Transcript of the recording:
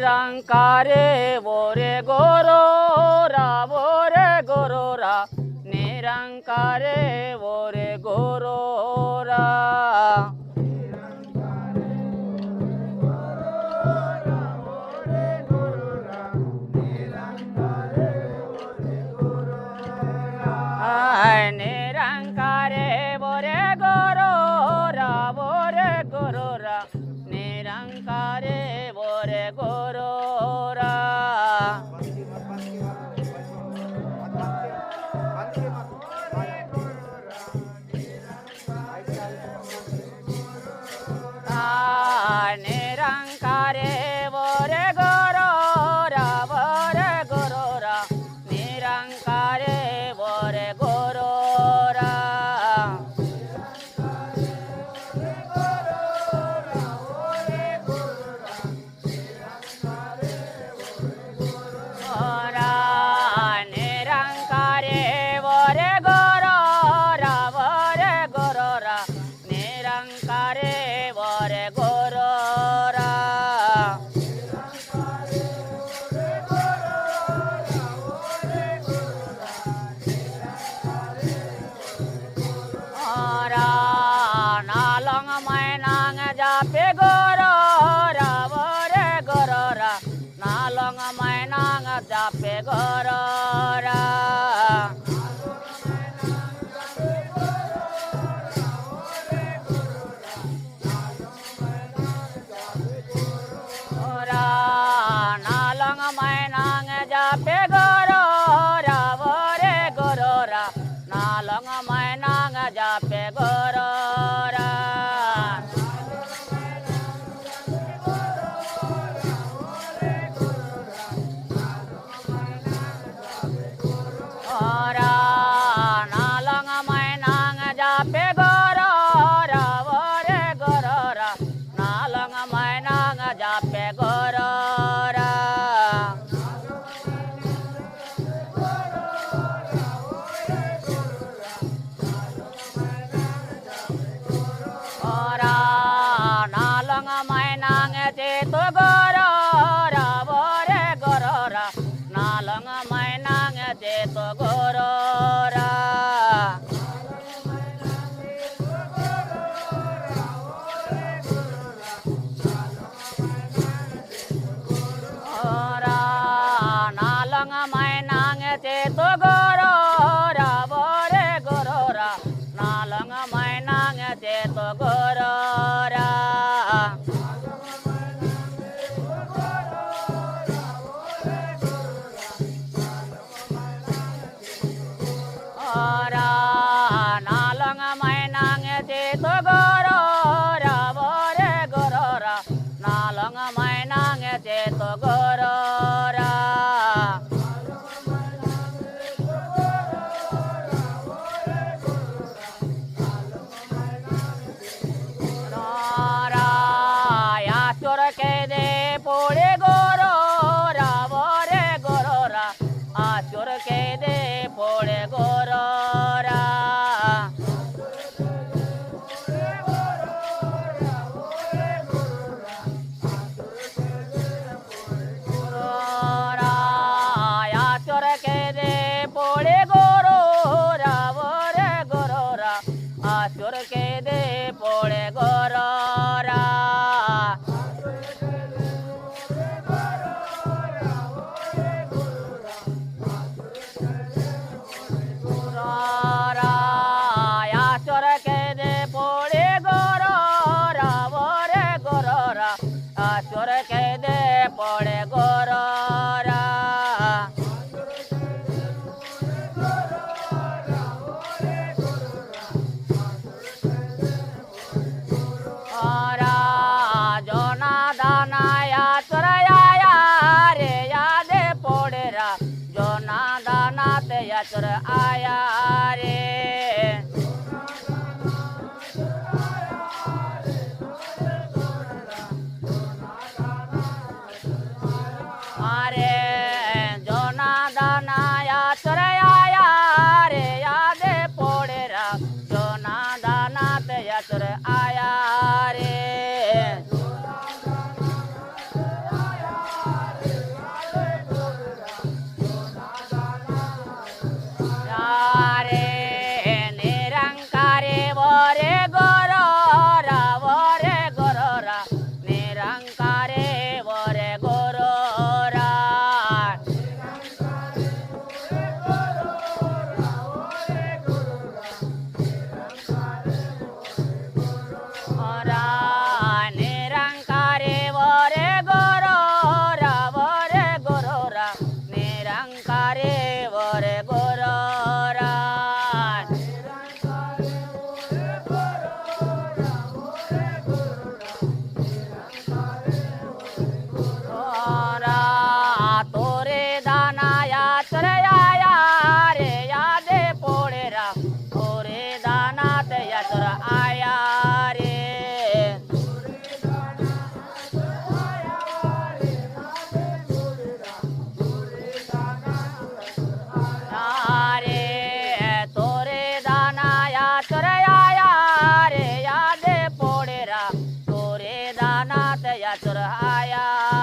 निरंकारे बोरे गोरोरा निरंकारे बोरे गोरोरा निरंकारे बोरे गोरोरा निरंकारे बोरे गोरोरा निरंकारे बोरे गोरोरा निरंकारे बोरे गोरोरा निरंकारे बोरे गोरोरा निरंकारे बोरे गोरोरा नालंग मैनांग जापे गोरोरा नालंग मैनांग जापे गोरोरा नालंग मैनांग जापे गोरोरा नालंग मैनांग जापे गोरोरा नालंग मैनांग जापे गोरोरा नालंग मैनांग जापे गोरोरा नालंग मैनांग चेतो गोरोरा नालंग मैनांग चेतो गोरोरा नालंग मैनांग चेतो गोरोरा नालंग मैनांग चेतो गोरोरा नालंग मैनांग चेतो गोरोरा नालंग मैनांग चेतो गोरोरा चोर के दे पोड़े गोरोरा चोर के दे पोड़े गोरोरा चोर के दे पोड़े गोरोरा चोर के दे पोड़े गोरोरा चोर के दे पोड़े गोरोरा चोर के दे पोड़े गोरोरा जोना दाना या चोरया रे याद पोड़ेरा जोना दाना ते या चोर आया रे आया